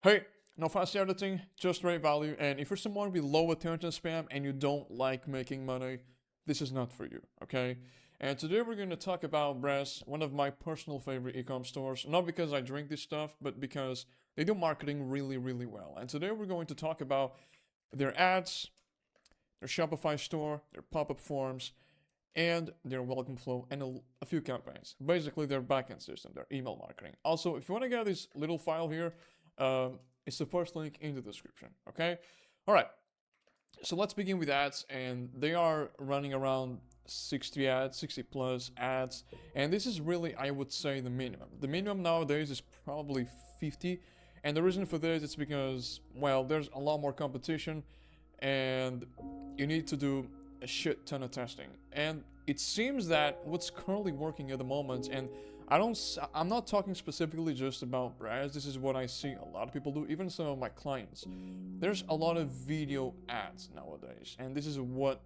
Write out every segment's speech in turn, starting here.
Hey, no fast editing, just great value. And if you're someone with low attention span and you don't like making money, this is not for you, okay? And today we're going to talk about Brass, one of my personal favorite e-com stores. Not because I drink this stuff, but because they do marketing really, really well. And today we're going to talk about their ads, their Shopify store, their pop-up forms, and their welcome flow, and a few campaigns. Basically, their backend system, their email marketing. Also, if you want to get this little file here, it's the first link in the description, okay? All right, so let's begin with ads, and they are running around 60 ads, 60 plus ads, and this is really, I would say, the minimum. The minimum nowadays is probably 50, and the reason for this is because, well, there's a lot more competition, and you need to do a shit ton of testing. And it seems that what's currently working at the moment, and I'm not talking specifically just about brands, this is what I see a lot of people do, even some of my clients. There's a lot of video ads nowadays, and this is what's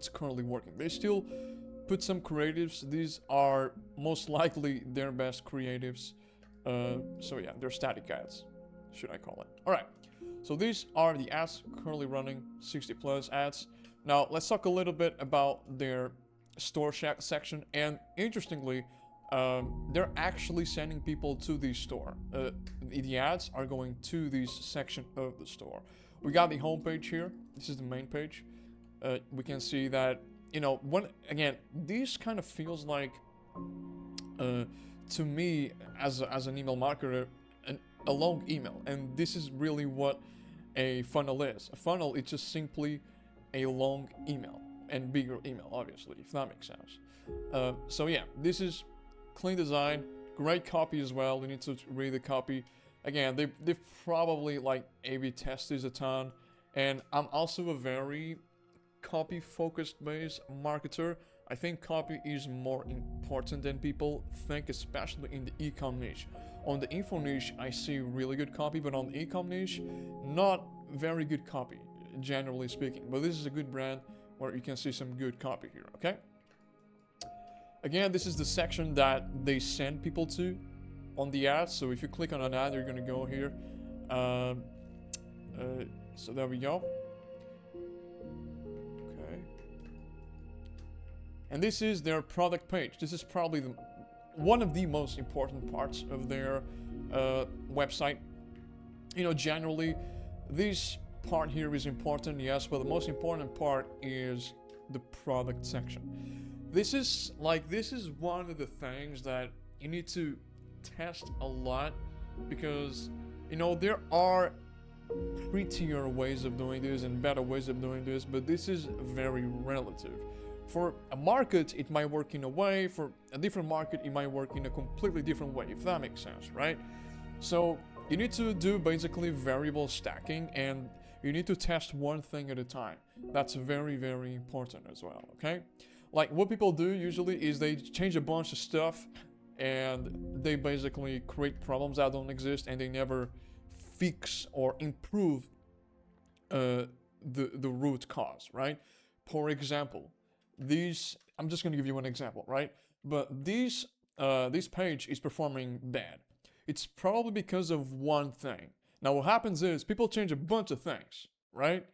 currently working. They still put some creatives. These are most likely their best creatives. So yeah, they're static ads, should I call it. All right. So these are the ads currently running, 60 plus ads. Now let's talk a little bit about their store section. And interestingly, they're actually sending people to the store. The ads are going to this section of the store. We got the homepage here. This is the main page. We can see that, you know, this kind of feels like, to me as an email marketer, a long email. And this is really what a funnel is. A funnel is just simply a long email and bigger email, obviously, if that makes sense. So yeah, this is clean design, great copy as well. You need to read the copy. Again, they've probably like A/B tested a ton, and I'm also a very copy focused based marketer. I think copy is more important than people think, especially in the e-com niche. On the info niche, I see really good copy, but on the e-com niche, not very good copy, generally speaking. But this is a good brand where you can see some good copy here, okay? Again, this is the section that they send people to on the ad. So if you click on an ad, you're gonna go here. So there we go. Okay. And this is their product page. This is probably one of the most important parts of their website. You know, generally, this part here is important, yes, but the most important part is the product section. This is one of the things that you need to test a lot, because, you know, there are prettier ways of doing this and better ways of doing this, but this is very relative. For a market, it might work in a way. For a different market, it might work in a completely different way, if that makes sense, right? So you need to do basically variable stacking, and you need to test one thing at a time. That's very, very important as well, okay? Like what people do usually is they change a bunch of stuff and they basically create problems that don't exist, and they never fix or improve the root cause, right? For example, I'm just gonna give you an example, right? But this page is performing bad. It's probably because of one thing. Now what happens is people change a bunch of things, right?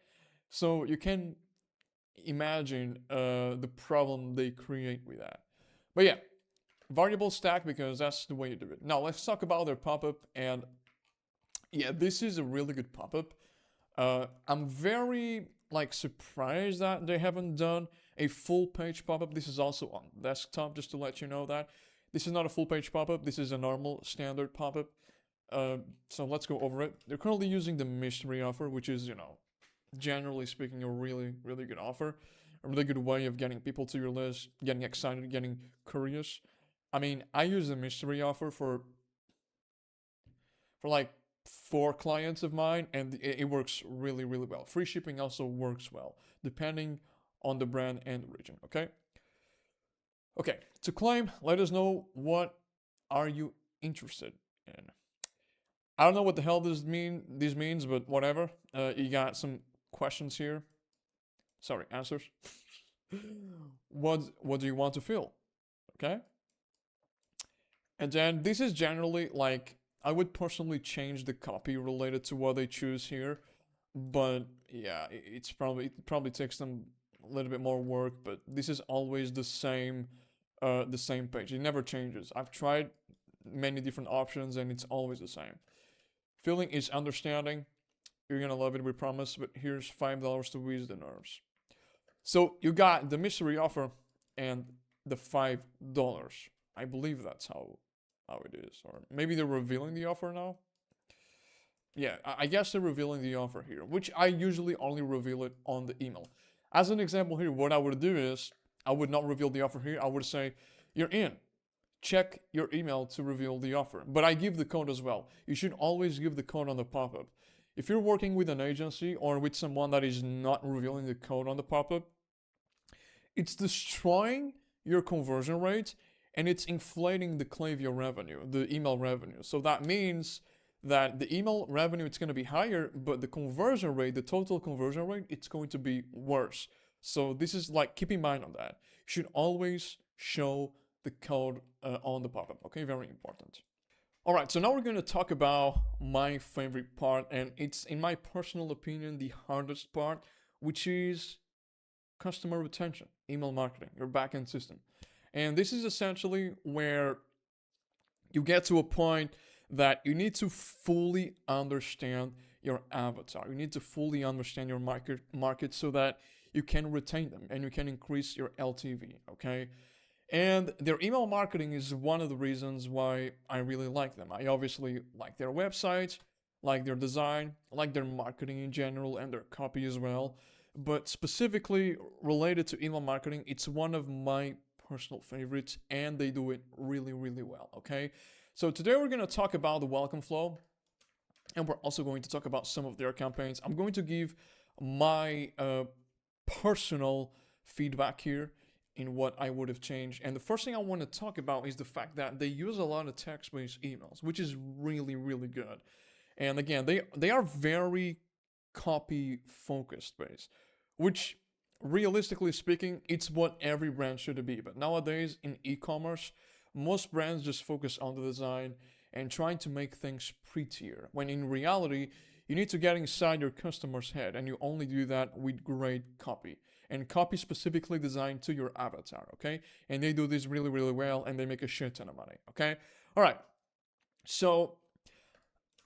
So you can imagine the problem they create with that. But yeah, variable stack, because that's the way you do it. Now let's talk about their pop-up. And yeah, this is a really good pop-up. I'm very surprised that they haven't done a full page pop-up. This is also on desktop, just to let you know that. This is not a full page pop-up. This is a normal standard pop-up. So let's go over it. They're currently using the mystery offer, which is, you know, generally speaking, a really, really good offer. A really good way of getting people to your list, getting excited, getting curious. I mean, I use the mystery offer for like 4 clients of mine, and it works really, really well. Free shipping also works well, depending on the brand and the region, okay? Okay, to claim, let us know what are you interested in. I don't know what the hell this means, but whatever. You got some questions here. Sorry, answers. What do you want to feel? Okay? And then this is generally like I would personally change the copy related to what they choose here, but yeah, it probably takes them a little bit more work. But this is always the same page. It never changes. I've tried many different options, and it's always the same. Feeling is understanding. You're gonna love it, we promise. But here's $5 to ease the nerves. So you got the mystery offer and the $5. I believe that's how it is, or maybe they're revealing the offer now. Yeah, I guess they're revealing the offer here, which I usually only reveal it on the email. As an example here, what I would do is I would not reveal the offer here. I would say, you're in. Check your email to reveal the offer. But I give the code as well. You should always give the code on the pop-up. If you're working with an agency or with someone that is not revealing the code on the pop-up, it's destroying your conversion rate and it's inflating the Klaviyo revenue, the email revenue. So that means that the email revenue, it's going to be higher, but the conversion rate, the total conversion rate, it's going to be worse. So this is like, keep in mind on that. You should always show the code on the pop-up, okay? Very important. All right, so now we're going to talk about my favorite part, and it's, in my personal opinion, the hardest part, which is customer retention, email marketing, your backend system. And this is essentially where you get to a point that you need to fully understand your avatar. You need to fully understand your market so that you can retain them and you can increase your LTV, okay? And their email marketing is one of the reasons why I really like them. I obviously like their website, like their design, like their marketing in general, and their copy as well. But specifically related to email marketing, it's one of my personal favorites, and they do it really, really well, okay? So today we're going to talk about the welcome flow, and we're also going to talk about some of their campaigns. I'm going to give my personal feedback here in what I would have changed. And the first thing I want to talk about is the fact that they use a lot of text-based emails, which is really, really good. And again, they are very copy-focused based, which realistically speaking, it's what every brand should be. But nowadays in e-commerce, most brands just focus on the design and trying to make things prettier, when in reality, you need to get inside your customer's head, and you only do that with great copy. And copy specifically designed to your avatar, okay? And they do this really, really well, and they make a shit ton of money, okay? All right, so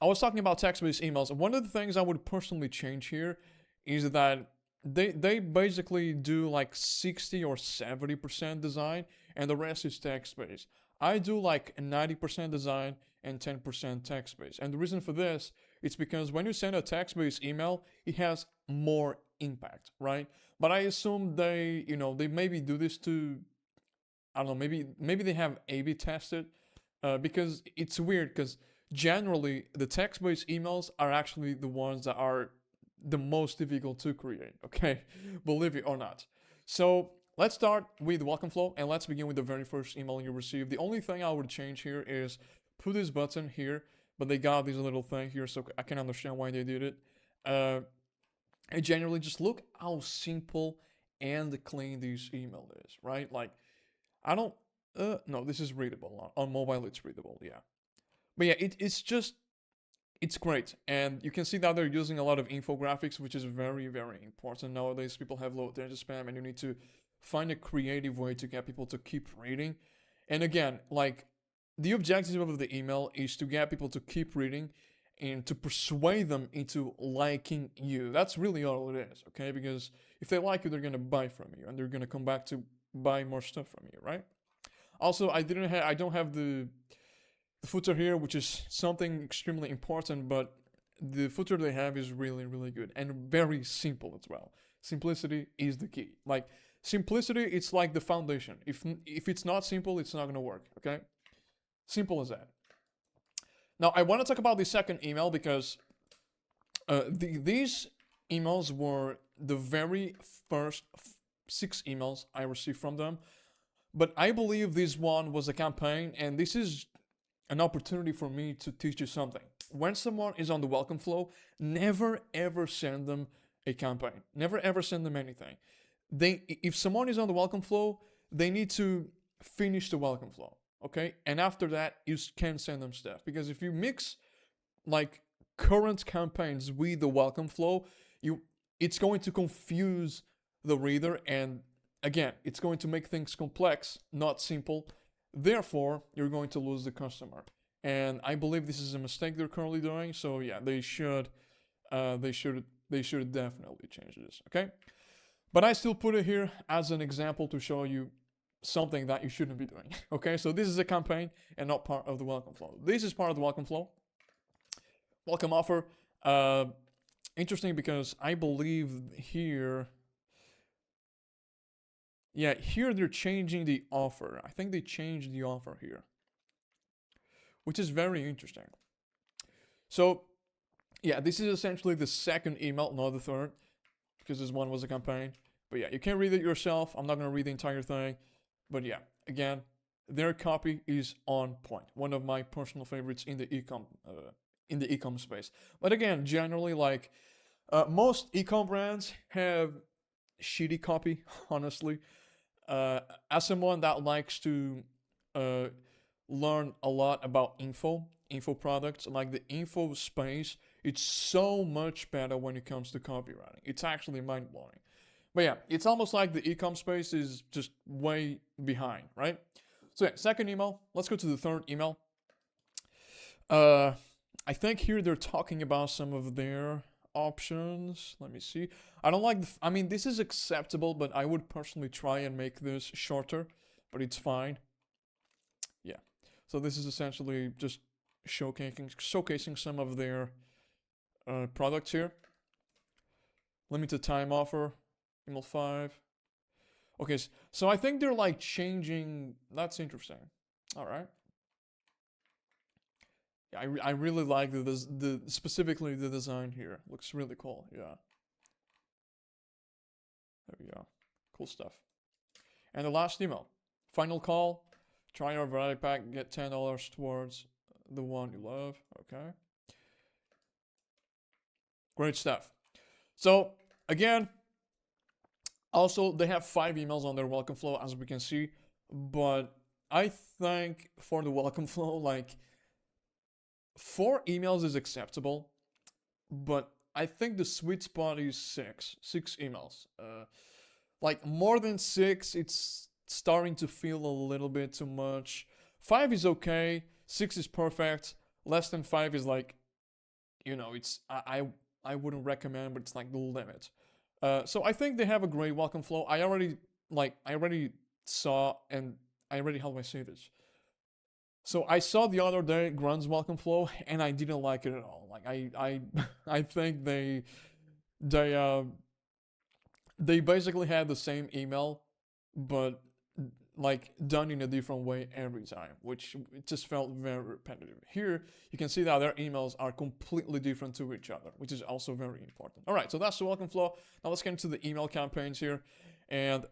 I was talking about text-based emails. One of the things I would personally change here is that they basically do like 60 or 70% design, and the rest is text-based. I do like 90% design and 10% text-based. And the reason for this is because when you send a text-based email, it has more impact, right? But I assume they maybe do this to, I don't know, maybe they have A/B tested, because it's weird, because generally the text-based emails are actually the ones that are the most difficult to create, okay? Believe it or not. So let's start with the welcome flow, and let's begin with the very first email you receive. The only thing I would change here is put this button here, but they got this little thing here, so I can understand why they did it. And generally, just look how simple and clean this email is, right? Like, I don't, no, this is readable. On mobile, it's readable, yeah. But yeah, it's great. And you can see that they're using a lot of infographics, which is very, very important. Nowadays, people have low attention span, and you need to find a creative way to get people to keep reading. And again, like, the objective of the email is to get people to keep reading and to persuade them into liking you. That's really all it is, okay? Because if they like you, they're gonna buy from you, and they're gonna come back to buy more stuff from you, right? Also, I don't have the footer here, which is something extremely important, but the footer they have is really, really good and very simple as well. Simplicity is the key. Like, simplicity, it's like the foundation. If it's not simple, it's not gonna work, okay? Simple as that. Now, I want to talk about the second email because these emails were the very first 6 emails I received from them. But I believe this one was a campaign, and this is an opportunity for me to teach you something. When someone is on the welcome flow, never ever send them a campaign. Never ever send them anything. If someone is on the welcome flow, they need to finish the welcome flow. okay? And after that, you can send them stuff. Because if you mix like current campaigns with the welcome flow, it's going to confuse the reader, and again, it's going to make things complex, not simple. Therefore, you're going to lose the customer. And I believe this is a mistake they're currently doing. So yeah, they should definitely change this. Okay, but I still put it here as an example to show you something that you shouldn't be doing. Okay, so this is a campaign and not part of the welcome flow. This is part of the welcome flow. Welcome offer. Interesting because I believe here, yeah, here they're changing the offer. I think they changed the offer here, which is very interesting. So yeah, this is essentially the second email, not the third, because this one was a campaign. But yeah, you can read it yourself. I'm not going to read the entire thing. But yeah, again, their copy is on point. One of my personal favorites in the e-com space. But again, generally, like most e-com brands have shitty copy, honestly. As someone that likes to learn a lot about info products, like the info space, it's so much better when it comes to copywriting. It's actually mind-blowing. But yeah, it's almost like the e-com space is just way behind, right? So yeah, second email. Let's go to the third email. I think here they're talking about some of their options. Let me see. I don't like I mean, this is acceptable, but I would personally try and make this shorter, but it's fine. Yeah. So this is essentially just showcasing some of their products here. Limited time offer, email 5. Okay, so I think they're like changing. That's interesting. All right. Yeah, I really like the specifically the design here. Looks really cool. Yeah. There we go. Cool stuff. And the last email. Final call. Try our variety pack. Get $10 towards the one you love. Okay. Great stuff. So again, also they have 5 emails on their welcome flow, as we can see. But I think for the welcome flow, like 4 emails is acceptable, but I think the sweet spot is 6 emails. Like more than 6, it's starting to feel a little bit too much. 5 is okay. 6 is perfect. Less than 5 is like, it's I wouldn't recommend, but it's like the limit. So I think they have a great welcome flow. I already saw, and how do I say this? So I saw the other day Grun's welcome flow, and I didn't like it at all. Like I think they basically had the same email, but like done in a different way every time, which it just felt very repetitive. Here you can see that their emails are completely different to each other, which is also very important. All right, so that's the welcome flow. Now let's get into the email campaigns here, and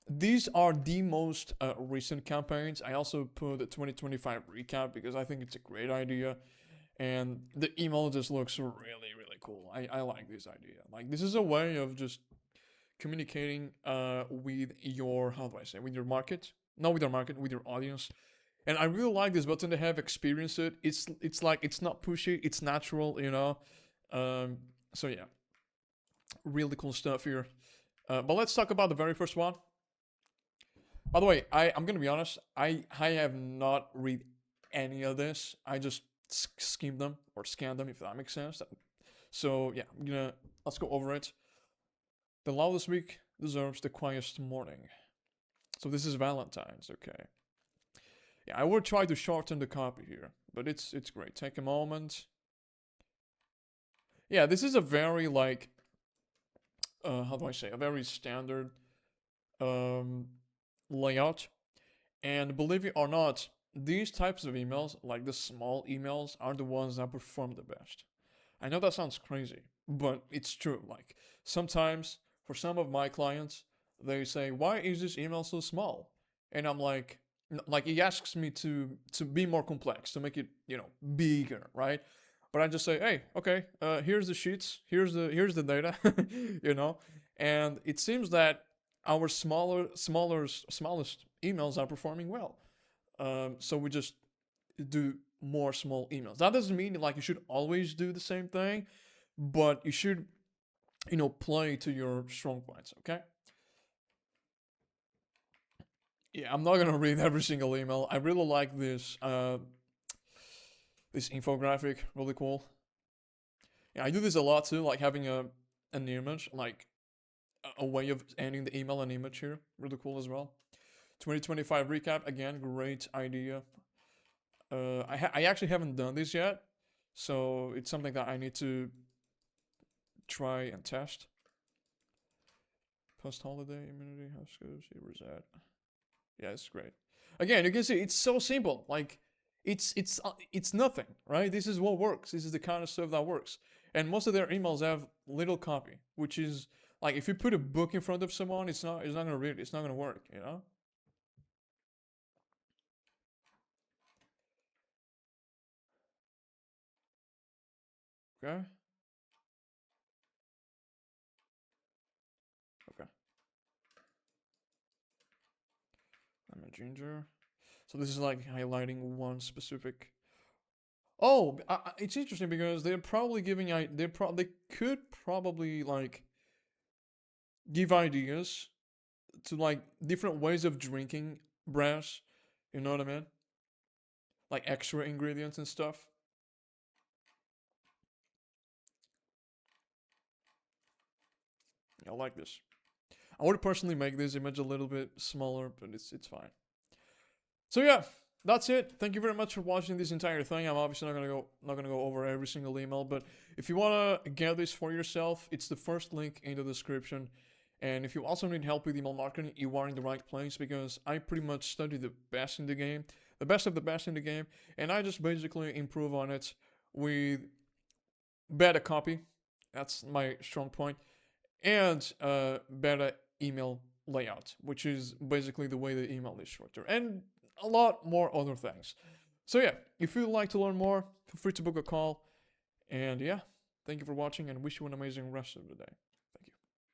these are the most recent campaigns. I also put the 2025 recap because I think it's a great idea, and the email just looks really, really cool. I like this idea. Like, this is a way of just communicating with your, how do I say, with your market, not with your market, with your audience. And I really like this button to have experienced it. It's like, it's not pushy, it's natural, so yeah, really cool stuff here. But let's talk about the very first one. By the way, I'm gonna be honest, I have not read any of this. I just skimmed them or scanned them, if that makes sense. So yeah, let's go over it. The loudest week deserves the quietest morning. So this is Valentine's, okay. Yeah, I would try to shorten the copy here, but it's great. Take a moment. Yeah, this is a very like, how do I say, a very standard layout. And believe it or not, these types of emails, like the small emails, are the ones that perform the best. I know that sounds crazy, but it's true. Like, sometimes for some of my clients, they say, "Why is this email so small?" And I'm like he asks me to be more complex, to make it, bigger, right? But I just say, "Hey, okay, here's the sheets, here's the data," And it seems that our smallest emails are performing well. So we just do more small emails. That doesn't mean like you should always do the same thing, but you should, play to your strong points. Okay. Yeah, I'm not gonna read every single email. I really like this infographic, really cool. Yeah, I do this a lot too, like having an image, like a way of ending the email, an image here, really cool as well. 2025 recap again, great idea. I actually haven't done this yet, so it's something that I need to try and test. Post holiday immunity, how good? Where's that? Yeah, it's great. Again, you can see it's so simple. Like it's nothing, right? This is what works. This is the kind of stuff that works. And most of their emails have little copy, which is like if you put a book in front of someone, it's not gonna read. It's not gonna work. Okay. Okay. I'm a ginger. So this is like highlighting one specific. Oh, it's interesting because they're probably giving. They could probably like give ideas to like different ways of drinking brands. You know what I mean? Like extra ingredients and stuff. I like this. I would personally make this image a little bit smaller, but it's fine. So yeah, that's it. Thank you very much for watching this entire thing. I'm obviously not gonna go over every single email, but if you wanna get this for yourself, it's the first link in the description. And if you also need help with email marketing, you are in the right place because I pretty much study the best in the game, the best of the best in the game, and I just basically improve on it with better copy. That's my strong point, and better email layout, which is basically the way the email is structured, and a lot more other things. So yeah, if you'd like to learn more, feel free to book a call. And yeah, thank you for watching and wish you an amazing rest of the day.